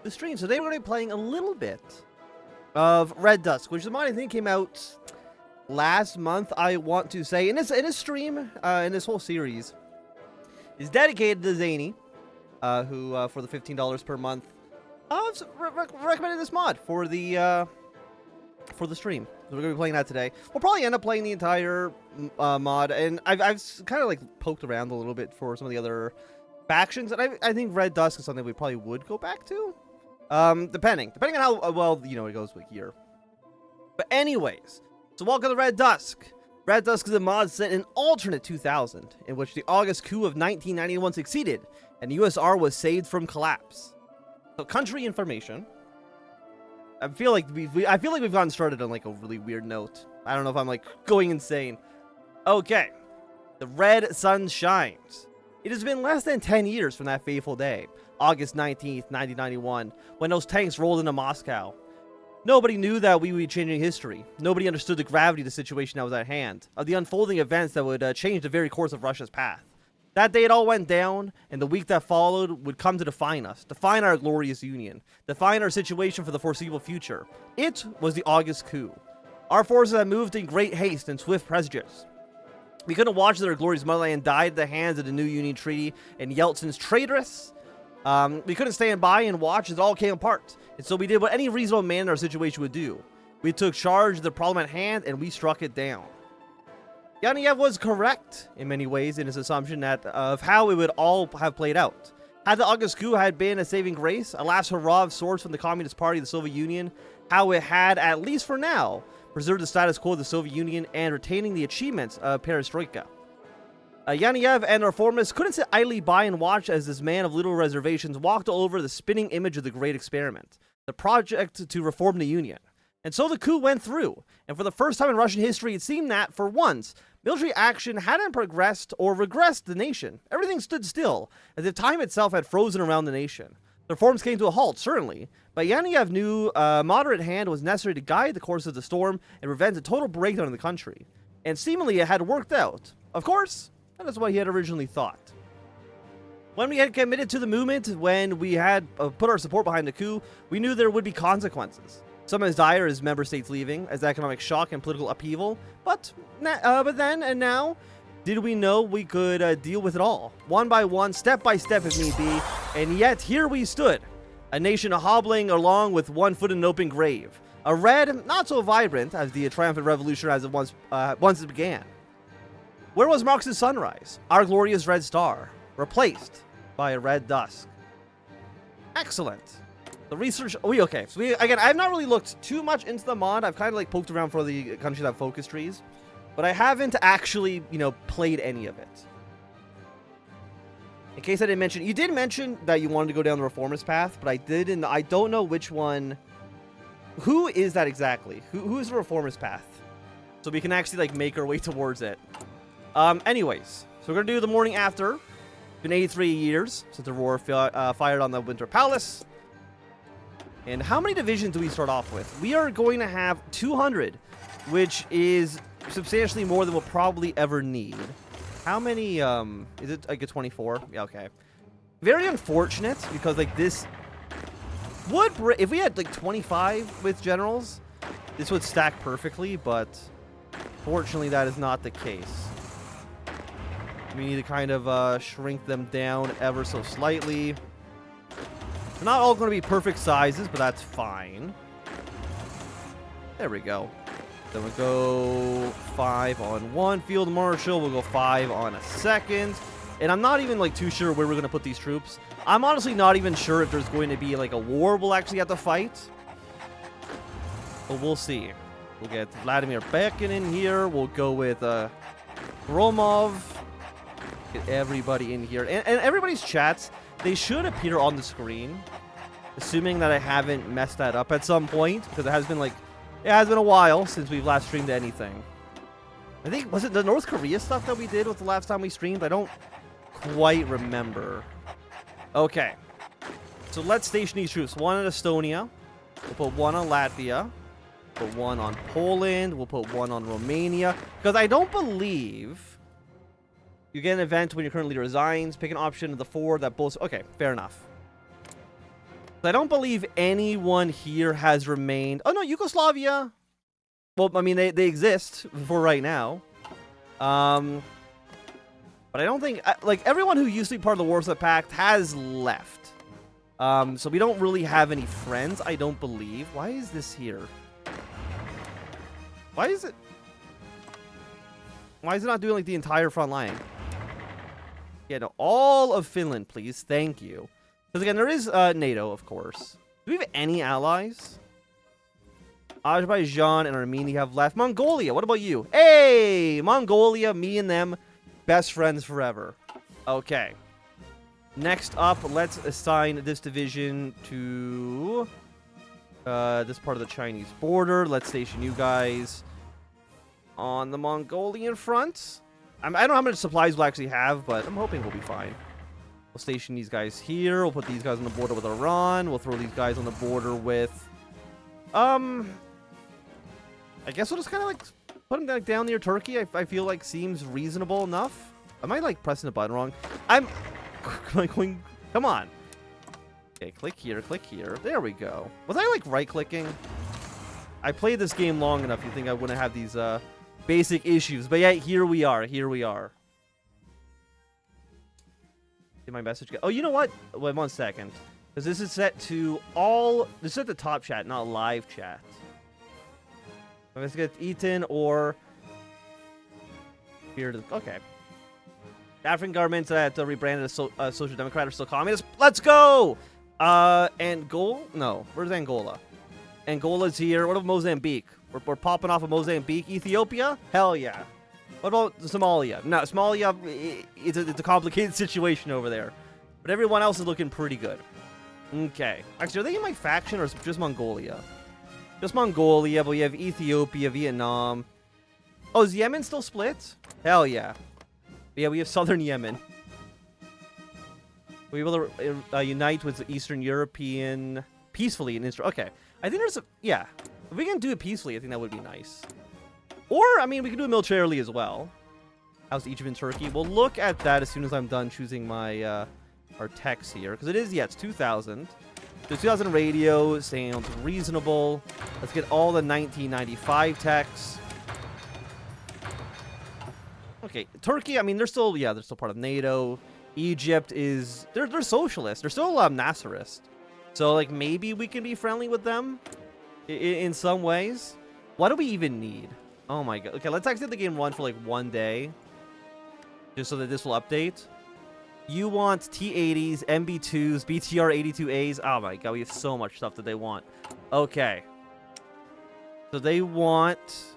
the stream. So today we're going to be playing a little bit of Red Dusk, which is a mod I think came out last month, I want to say. In this stream, in this whole series, is dedicated to Zany, who, for the $15 per month, recommended this mod for the stream. So we're going to be playing that today. We'll probably end up playing the entire mod, and I've kind of like poked around a little bit for some of the other factions, and I think Red Dusk is something we probably would go back to, depending on how well it goes with year. But anyways, so welcome to Red Dusk. Red Dusk is a mod set in alternate 2000, in which the August coup of 1991 succeeded, and the USR was saved from collapse. So country information. I feel like we've gotten started on like a really weird note. I don't know if I'm like going insane. Okay, the red sun shines. It has been less than 10 years from that fateful day, August 19th, 1991, when those tanks rolled into Moscow. Nobody knew that we would be changing history. Nobody understood the gravity of the situation that was at hand, of the unfolding events that would change the very course of Russia's path. That day it all went down, and the week that followed would come to define us, define our glorious union, define our situation for the foreseeable future. It was the August coup. Our forces had moved in great haste and swift prejudice. We couldn't watch as our glorious motherland died at the hands of the new Union Treaty and Yeltsin's traitorous. We couldn't stand by and watch as it all came apart. And so we did what any reasonable man in our situation would do. We took charge of the problem at hand, and we struck it down. Yaniev was correct in many ways in his assumption that of how it would all have played out. Had the August coup had been a saving grace, a last hurrah of sorts from the Communist Party of the Soviet Union, how it had, at least for now, preserved the status quo of the Soviet Union and retaining the achievements of perestroika. Yaniev and the reformists couldn't sit idly by and watch as this man of little reservations walked all over the spinning image of the great experiment, the project to reform the Union. And so the coup went through, and for the first time in Russian history, it seemed that, for once, military action hadn't progressed or regressed the nation. Everything stood still, as if time itself had frozen around the nation. The reforms came to a halt, certainly, but Yaniev knew a moderate hand was necessary to guide the course of the storm and prevent a total breakdown in the country. And seemingly it had worked out. Of course, that is what he had originally thought. When we had committed to the movement, when we had put our support behind the coup, we knew there would be consequences. Some as dire as member states leaving, as economic shock and political upheaval, but then and now, did we know we could deal with it all, one by one, step by step if need be, and yet here we stood, a nation hobbling along with one foot in an open grave, a red, not so vibrant as the triumphant revolution as it once it began. Where was Marx's sunrise, our glorious red star, replaced by a red dusk? Excellent. The research, okay, so again, I've not really looked too much into the mod. I've kind of like poked around for the countries that have focus trees, but I haven't actually, played any of it. In case I didn't mention, you did mention that you wanted to go down the reformist path, but I don't know which one. Who is that exactly? Who is the reformist path? So we can actually like make our way towards it. Anyways, so we're gonna do the morning after. It's been 83 years since the war fired on the Winter Palace. And how many divisions do we start off with? We are going to have 200, which is substantially more than we'll probably ever need. How many, is it like a 24? Yeah, okay. Very unfortunate, because like this would, if we had like 25 with generals, this would stack perfectly, but fortunately that is not the case. We need to kind of shrink them down ever so slightly. They're not all going to be perfect sizes, but that's fine. There we go. Then we'll go 5 on one field marshal. We'll go 5 on a second. And I'm not even like too sure where we're going to put these troops. I'm honestly not even sure if there's going to be like a war we'll actually have to fight. But we'll see. We'll get Vladimir Bekin in here. We'll go with Gromov. Get everybody in here. And everybody's chats, they should appear on the screen, assuming that I haven't messed that up at some point, because it has been a while since we've last streamed anything. I think, was it the North Korea stuff that we did with the last time we streamed? I don't quite remember. Okay. So let's station these troops. One in Estonia. We'll put one on Latvia. Put one on Poland. We'll put one on Romania. Because I don't believe you get an event when your current leader resigns. Pick an option of the 4 that both... Okay, fair enough. I don't believe anyone here has remained. Oh no, Yugoslavia. Well, I mean they exist for right now. But I don't think like everyone who used to be part of the Warsaw Pact has left. So we don't really have any friends. I don't believe. Why is this here? Why is it? Why is it not doing like the entire front line? Yeah, no, all of Finland, please. Thank you. Because again, there is NATO, of course. Do we have any allies? Azerbaijan and Armenia have left. Mongolia, what about you? Hey, Mongolia, me and them, best friends forever. Okay. Next up, let's assign this division to this part of the Chinese border. Let's station you guys on the Mongolian front. I don't know how much supplies we'll actually have, but I'm hoping we'll be fine. We'll station these guys here. We'll put these guys on the border with Iran. We'll throw these guys on the border with... I guess we'll just kind of, like, put them like, down near Turkey. I feel like seems reasonable enough. Am I, like, pressing the button wrong? I'm... going... Come on. Okay, click here, click here. There we go. Was I, like, right-clicking? I played this game long enough. You think I wouldn't have these, basic issues. But yeah, here we are. Here we are. Did my message get... Oh, you know what? Wait 1 second. Because this is set to all... This is at the top chat, not live chat. Let's get Eaton or... Here. Okay. African governments that rebranded as Social Democrat are still communist. Let's go! Angola? No. Where's Angola? Angola's here. What about Mozambique? We're popping off of Mozambique. Ethiopia? Hell yeah. What about Somalia? No, Somalia, it's a complicated situation over there. But everyone else is looking pretty good. Okay. Actually, are they in my faction or is it just Mongolia? Just Mongolia, but we have Ethiopia, Vietnam. Oh, is Yemen still split? Hell yeah. But yeah, we have southern Yemen. We're able to unite with the Eastern European peacefully in Israel. Okay. I think there's a... Yeah. If we can do it peacefully, I think that would be nice. Or, I mean, we can do it militarily as well. How's Egypt and Turkey? We'll look at that as soon as I'm done choosing my our techs here. Because it is, yeah, it's 2,000. The 2,000 radio sounds reasonable. Let's get all the 1995 techs. Okay, Turkey, I mean, they're still part of NATO. Egypt is... They're socialist. They're still Nasserist. So, like, maybe we can be friendly with them in some ways. What do we even need? Oh my god. Okay, let's exit the game run for, like, 1 day. Just so that this will update. You want T-80s, MB2s, BTR-82As. Oh my god, we have so much stuff that they want. Okay. So they want...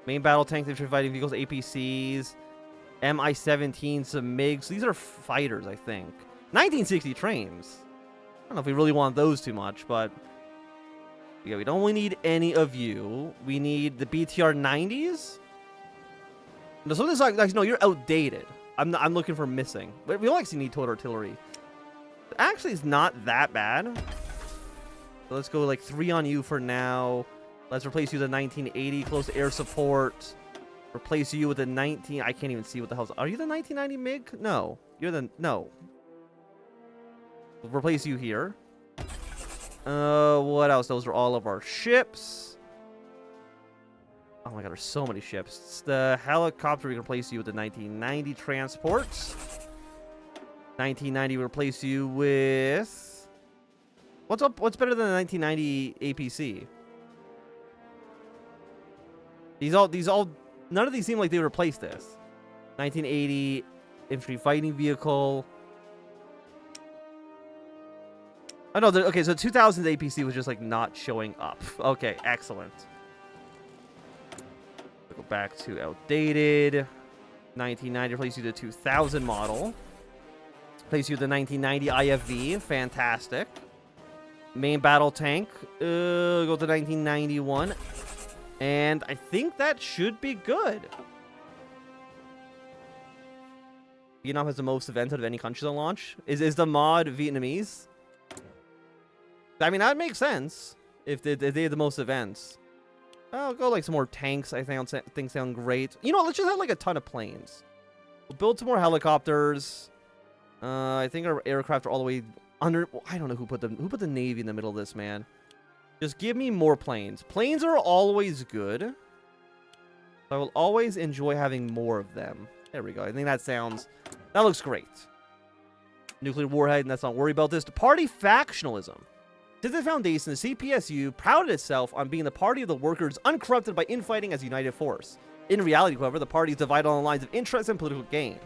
Main battle tanks, infantry fighting vehicles, APCs, Mi-17, some MiGs. These are fighters, I think. 1960 trains. I don't know if we really want those too much, but... Yeah, we don't really need any of you. We need the BTR-90s? No, some of this, like, no, you're outdated. I'm looking for missing. But we don't actually need total artillery. Actually, it's not that bad. So let's go, like, 3 on you for now. Let's replace you with the 1980 close air support. Replace you with the 19... I can't even see what the hell's... Are you the 1990 MiG? No. You're the... No. Replace you here. What else? Those are all of our ships. Oh my god, there's so many ships. It's the helicopter, we can replace you with the 1990 transports. 1990, we replace you with... What's up? What's better than the 1990 APC? These all... None of these seem like they replaced this. 1980 infantry fighting vehicle. Oh, no. Okay, so 2000 APC was just, like, not showing up. Okay, excellent. We'll go back to outdated. 1990, replace you the 2000 model. Replace you the 1990 IFV. Fantastic. Main battle tank. Go to 1991. And I think that should be good. Vietnam has the most events out of any country to launch. Is the mod Vietnamese? I mean, that makes sense if they had the most events. I'll go like some more tanks. I think things sound great. You know, let's just have like a ton of planes. We'll build some more helicopters. I think our aircraft are all the way under... I don't know who put the Navy in the middle of this, man. Just give me more planes. Planes are always good. I will always enjoy having more of them. There we go. I think that looks great. Nuclear warhead, and let's not worry about this. The party factionalism. Since the foundation, the CPSU prided itself on being the party of the workers, uncorrupted by infighting as a united force. In reality, however, the party is divided on the lines of interest and political gain.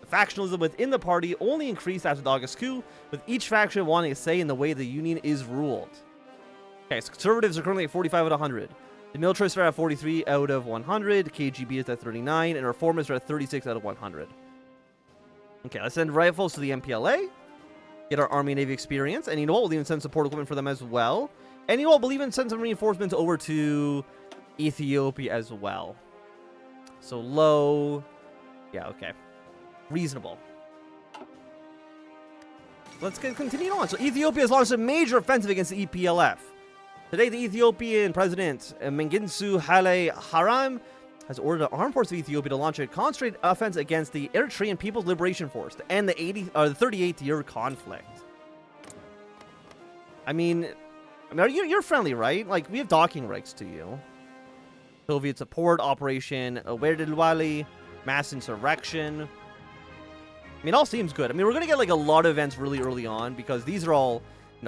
The factionalism within the party only increased after the August coup, with each faction wanting a say in the way the union is ruled. Okay, so conservatives are currently at 45 out of 100. The militarists are at 43 out of 100. KGB is at 39, and reformists are at 36 out of 100. Okay, let's send rifles to the MPLA. Get our Army and Navy experience. And you know what? We'll even send support equipment for them as well. And you know what? We'll even send some reinforcements over to Ethiopia as well. So low. Yeah, okay. Reasonable. Let's continue on. So Ethiopia has launched a major offensive against the EPLF. Today, the Ethiopian president, Mengistu Haile Haram, has ordered the armed forces of Ethiopia to launch a concentrated offense against the Eritrean People's Liberation Force to end the 38th year conflict. I mean you're friendly, right? Like, we have docking rights to you. Soviet support, Operation WWII, mass insurrection. I mean, it all seems good. I mean, we're going to get, like, a lot of events really early on, because these are all,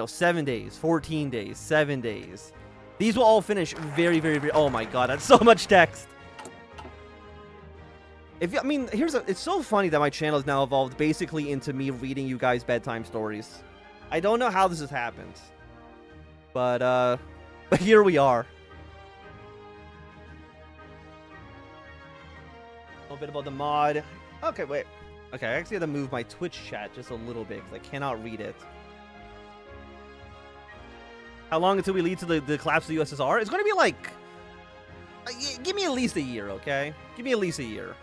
7 days, 14 days, 7 days. These will all finish very, very, very... Oh, my God, that's so much text. It's so funny that my channel has now evolved basically into me reading you guys bedtime stories. I don't know how this has happened. But here we are. A little bit about the mod. Okay, wait. Okay, I actually had to move my Twitch chat just a little bit because I cannot read it. How long until we lead to the collapse of the USSR? It's going to be like... give me at least a year, okay? Give me at least a year.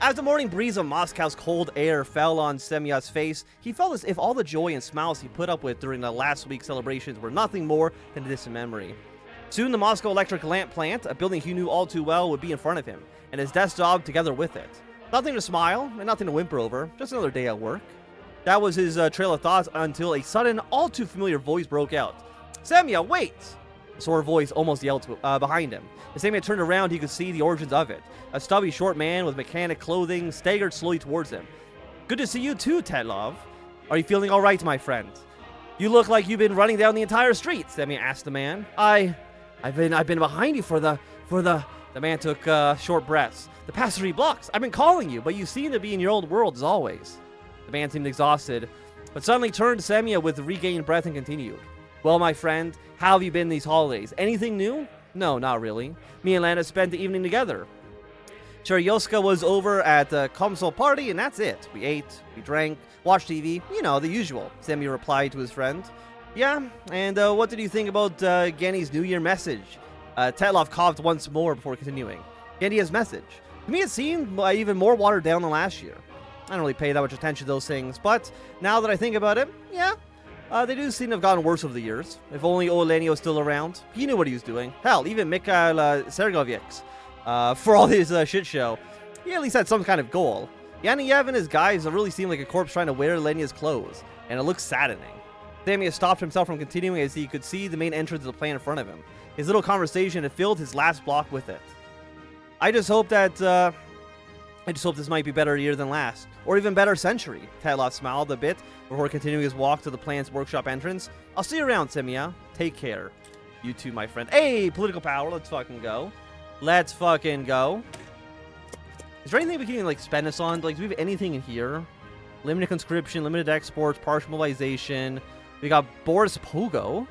As the morning breeze of Moscow's cold air fell on Semya's face, he felt as if all the joy and smiles he put up with during the last week's celebrations were nothing more than a distant memory. Soon the Moscow electric lamp plant, a building he knew all too well, would be in front of him, and his desk job together with it. Nothing to smile, and nothing to whimper over, just another day at work. That was his trail of thoughts until a sudden, all too familiar voice broke out. "Semya, wait!" A sore voice almost yelled behind him. As Semya turned around, he could see the origins of it. A stubby, short man with mechanic clothing staggered slowly towards him. "Good to see you too, Tetlov. Are you feeling all right, my friend? You look like you've been running down the entire street," Semya asked the man. I've been behind you for the... The man took short breaths. "The past 3 blocks. I've been calling you, but you seem to be in your old world as always." The man seemed exhausted, but suddenly turned to Semya with regained breath and continued. "Well, my friend, how have you been these holidays? Anything new?" "No, not really. Me and Lana spent the evening together. Cheryoska was over at the Komsol party, and that's it. We ate, we drank, watched TV, the usual," Semya replied to his friend. "Yeah, and what did you think about Genny's New Year message?" Tetlov coughed once more before continuing. "Genny's message? To me it seemed even more watered down than last year. I don't really pay that much attention to those things, but now that I think about it, yeah, they do seem to have gotten worse over the years. If only Olenio was still around. He knew what he was doing. Hell, even Mikhail Sergovyeks, for all his shit show, he at least had some kind of goal. Yaniev and his guys really seem like a corpse trying to wear Lenia's clothes, and it looks saddening." Samia stopped himself from continuing as he could see the main entrance of the plane in front of him. His little conversation had filled his last block with it. I just hope this might be better year than last, or even better century." Tetlov smiled a bit before continuing his walk to the plant's workshop entrance. "I'll see you around, Semya. Take care." "You too, my friend." Hey, political power. Let's fucking go. Let's fucking go. Is there anything we can like spend this on? Like, do we have anything in here? Limited conscription, limited exports, partial mobilization. We got Boris Pogo,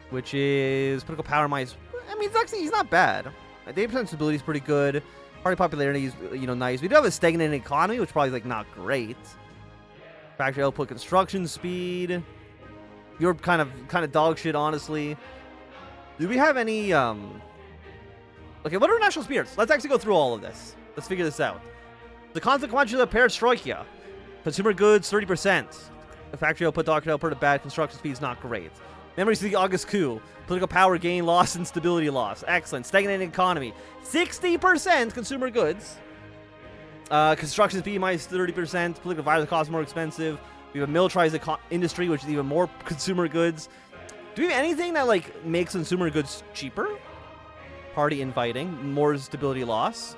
which is political power minus... I mean, he's not bad. The 8% stability is pretty good. Party popularity is, nice. We do have a stagnant economy, which probably is, like, not great. Factory output, construction speed. You're kind of dog shit, honestly. Do we have any, Okay, what are our national spirits? Let's actually go through all of this. Let's figure this out. The consequential of perestroika. Consumer goods, 30%. The factory output, doctor output, bad. Construction speed is not great. Memories of the August coup. Political power gain loss and stability loss. Excellent. Stagnating economy. 60% consumer goods. Construction speed minus 30%. Political violence cost more expensive. We have a militarized industry, which is even more consumer goods. Do we have anything that, like, makes consumer goods cheaper? Party infighting, more stability loss.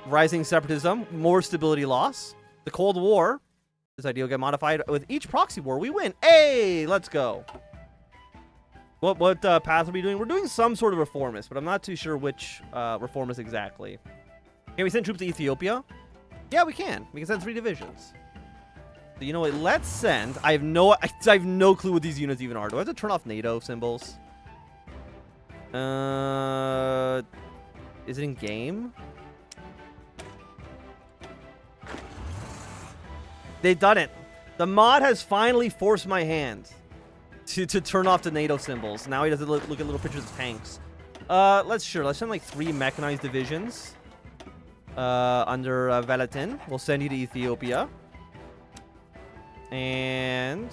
Rising separatism, more stability loss. The Cold War, this idea will get modified. With each proxy war, we win. Hey, let's go. What path are we doing? We're doing some sort of reformist, but I'm not too sure which reformist exactly. Can we send troops to Ethiopia? Yeah, we can. We can send 3 divisions. So you know what? Let's send. I have no clue what these units even are. Do I have to turn off NATO symbols? Is it in game? They've done it. The mod has finally forced my hand to turn off the NATO symbols. Now he doesn't look at little pictures of tanks. Let's send like 3 mechanized divisions under Velatin. We'll send you to Ethiopia. And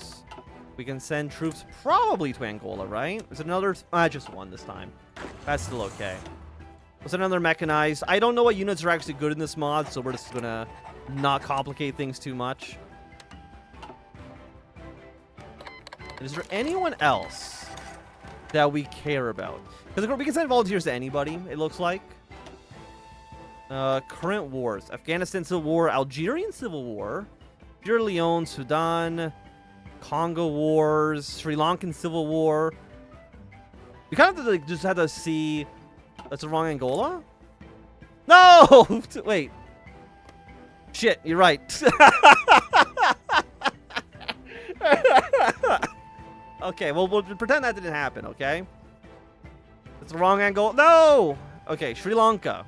we can send troops probably to Angola, right? Is it another? Just 1 this time. That's still okay. We'll send another mechanized. I don't know what units are actually good in this mod, so we're just gonna not complicate things too much. Is there anyone else that we care about? Because we can send volunteers to anybody, it looks like. Current wars. Afghanistan Civil War, Algerian Civil War, Sierra Leone, Sudan, Congo Wars, Sri Lankan Civil War. We kind of have to, like, just have to see... That's the wrong Angola? No! Wait. Shit, you're right. Okay, well, we'll pretend that didn't happen, okay? That's the wrong Angola. No! Okay, Sri Lanka.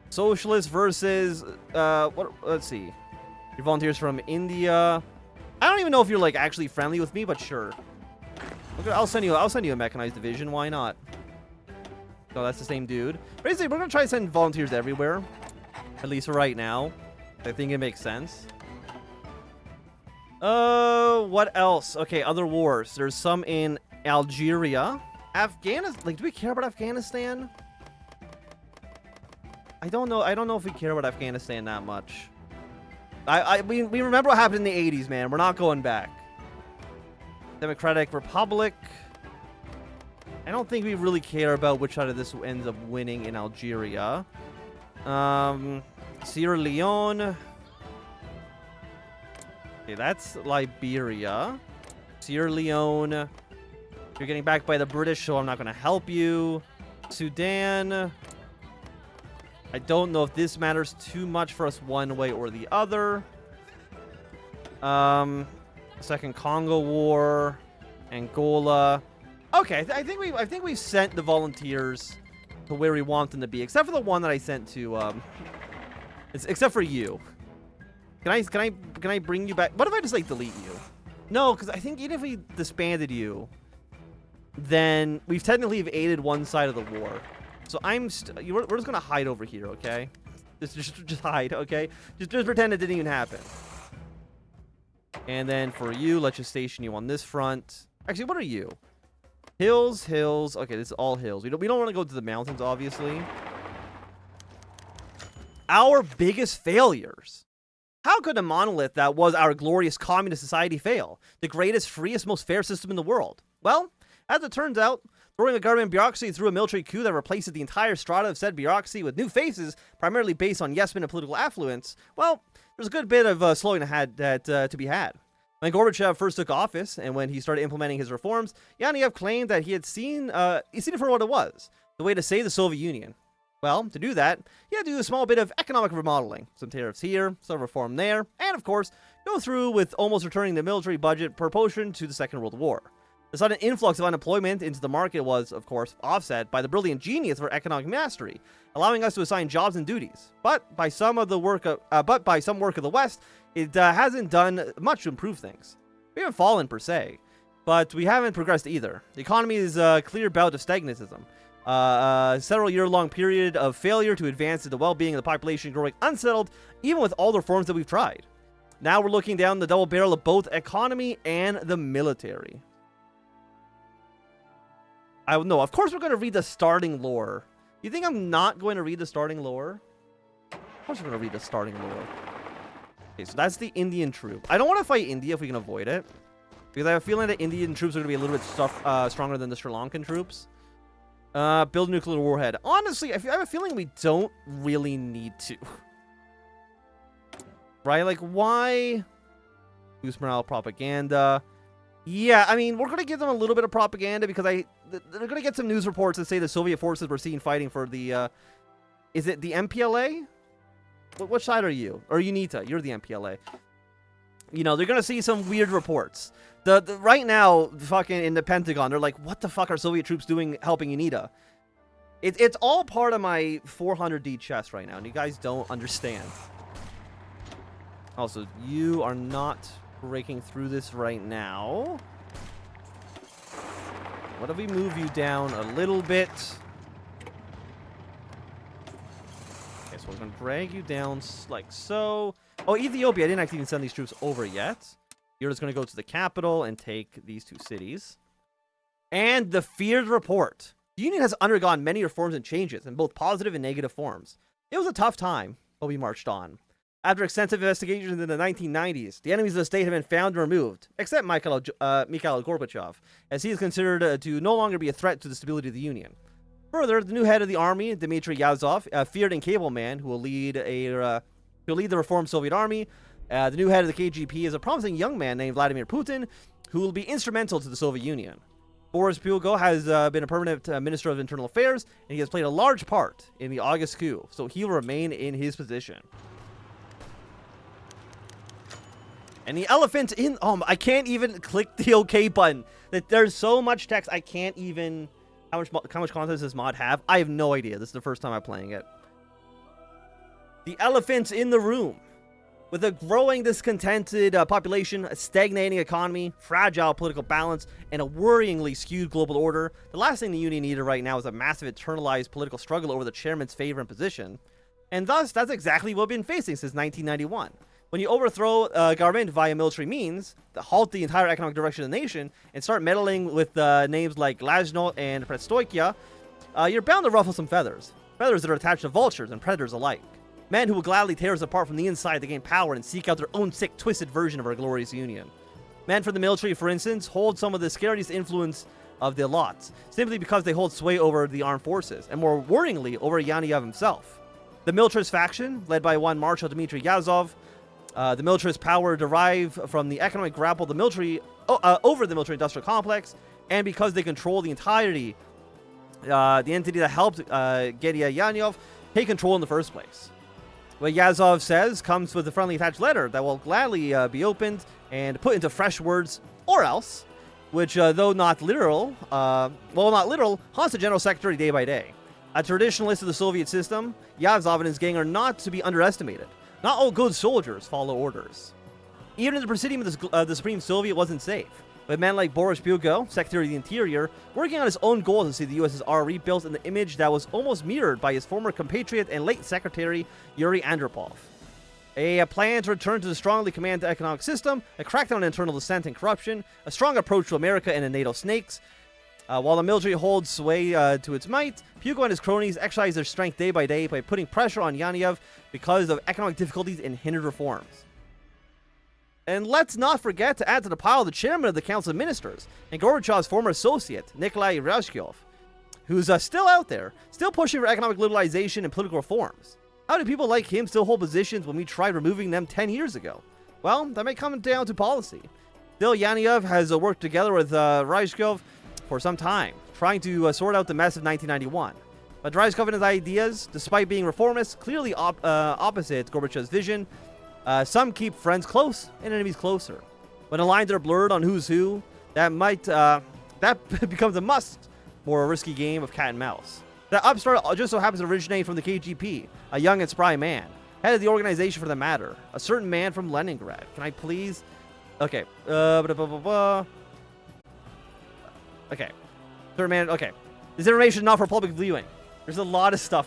Socialist versus... let's see. Your volunteers from India. I don't even know if you're, like, actually friendly with me, but sure. Okay, I'll send you a mechanized division. Why not? No, that's the same dude. Basically, we're gonna try to send volunteers everywhere, at least for right now. I think it makes sense. What else? Okay, other wars. There's some in Algeria, Afghanistan. Like, do we care about Afghanistan? I don't know. I don't know if we care about Afghanistan that much. We remember what happened in the 80s, man. We're not going back. Democratic Republic. I don't think we really care about which side of this ends up winning in Algeria. Sierra Leone. Okay, that's Liberia. Sierra Leone. You're getting backed by the British, so I'm not going to help you. Sudan. I don't know if this matters too much for us one way or the other. Second Congo War. Angola. Okay, I think we've sent the volunteers to where we want them to be, except for the one that I sent to except for you. Can I bring you back? What if I just, like, delete you? No, because I think even if we disbanded you, then we've technically aided one side of the war. So we're just gonna hide over here, okay? Just hide, okay? Just pretend it didn't even happen. And then for you, let's just station you on this front. Actually, what are you? Hills. Okay, this is all hills. We don't want to go to the mountains, obviously. Our biggest failures. How could a monolith that was our glorious communist society fail? The greatest, freest, most fair system in the world. Well, as it turns out, throwing a government bureaucracy through a military coup that replaces the entire strata of said bureaucracy with new faces, primarily based on yes-men and political affluence, well, there's a good bit of slowing to be had. When Gorbachev first took office, and when he started implementing his reforms, Yaniev claimed that he had seen it for what it was, the way to save the Soviet Union. Well, to do that, he had to do a small bit of economic remodeling. Some tariffs here, some reform there, and of course, go through with almost returning the military budget proportion to the Second World War. The sudden influx of unemployment into the market was, of course, offset by the brilliant genius of our economic mastery, allowing us to assign jobs and duties. But by some work of the West, it hasn't done much to improve things. We haven't fallen per se, but we haven't progressed either. The economy is a clear bout of stagnatism. Several year-long period of failure to advance the well-being of the population, growing unsettled, even with all the reforms that we've tried. Now we're looking down the double barrel of both economy and the military. No, of course we're going to read the starting lore. You think I'm not going to read the starting lore? Of course we're going to read the starting lore. Okay, so that's the Indian troop. I don't want to fight India if we can avoid it. Because I have a feeling that Indian troops are going to be a little bit stronger than the Sri Lankan troops. Build a nuclear warhead. Honestly, I have a feeling we don't really need to. Right? Like, why? Boost morale propaganda. Yeah, I mean, we're going to give them a little bit of propaganda because they're going to get some news reports that say the Soviet forces were seen fighting for the, is it the MPLA? Which side are you? Or UNITA? You're the MPLA. You know, they're going to see some weird reports. Right now, fucking in the Pentagon, they're like, what the fuck are Soviet troops doing helping UNITA? It's all part of my 400D chest right now, and you guys don't understand. Also, you are not breaking through this right now. What if we move you down a little bit? Okay, so we're going to drag you down like so. Oh, Ethiopia, I didn't actually even send these troops over yet. You're just going to go to the capital and take these 2 cities. And the feared report. The Union has undergone many reforms and changes in both positive and negative forms. It was a tough time, but we marched on. After extensive investigations in the 1990s, the enemies of the state have been found and removed, except Mikhail Gorbachev, as he is considered to no longer be a threat to the stability of the Union. Further, the new head of the army, Dmitry Yazov, a feared and capable man who will lead the reformed Soviet army. The new head of the KGB is a promising young man named Vladimir Putin, who will be instrumental to the Soviet Union. Boris Pyugo has been a permanent Minister of Internal Affairs, and he has played a large part in the August coup, so he will remain in his position. And the elephant in... I can't even click the OK button. There's so much text, I can't even... How much content does this mod have? I have no idea. This is the first time I'm playing it. The elephant in the room. With a growing discontented population, a stagnating economy, fragile political balance, and a worryingly skewed global order, the last thing the Union needed right now is a massive internalized political struggle over the chairman's favor and position. And thus, that's exactly what we've been facing since 1991. When you overthrow government via military means, halt the entire economic direction of the nation, and start meddling with names like Glasnost and Perestroika, you're bound to ruffle some feathers. Feathers that are attached to vultures and predators alike. Men who will gladly tear us apart from the inside to gain power and seek out their own sick, twisted version of our glorious union. Men from the military, for instance, hold some of the scariest influence of the lot, simply because they hold sway over the armed forces, and more worryingly, over Yaniev himself. The militarist faction, led by one Marshal Dmitry Yazov, the militarist power derived from the economic grapple over the military-industrial complex, and because they control the entirety, the entity that helped Gedia Yaniev take control in the first place. What Yazov says comes with a friendly attached letter that will gladly be opened and put into fresh words, or else, which, though not literal, haunts the General Secretary day by day. A traditionalist of the Soviet system, Yazov and his gang are not to be underestimated. Not all good soldiers follow orders. Even in the Presidium of the Supreme Soviet wasn't safe, but men like Boris Pyugo, Secretary of the Interior, working on his own goal to see the USSR rebuilt in the image that was almost mirrored by his former compatriot and late secretary, Yuri Andropov. A plan to return to the strongly commanded economic system, a crackdown on internal dissent and corruption, a strong approach to America and the NATO snakes. While the military holds sway to its might, Pyugo and his cronies exercise their strength day by day by putting pressure on Yaniev because of economic difficulties and hindered reforms. And let's not forget to add to the pile the chairman of the Council of Ministers and Gorbachev's former associate, Nikolai Ryazhkov, who's still out there, still pushing for economic liberalization and political reforms. How do people like him still hold positions when we tried removing them 10 years ago? Well, that may come down to policy. Still, Yaniev has worked together with Ryazhkov for some time, trying to sort out the mess of 1991. But Ryazhkov and his ideas, despite being reformist, clearly opposite Gorbachev's vision. Some keep friends close and enemies closer. When the lines are blurred on who's who, that becomes a more risky game of cat and mouse. That upstart just so happens to originate from the KGB, a young and spry man, head of the organization for the matter, a certain man from Leningrad. Can I please? Okay. Okay. Third man. Okay. This information is not for public viewing. There's a lot of stuff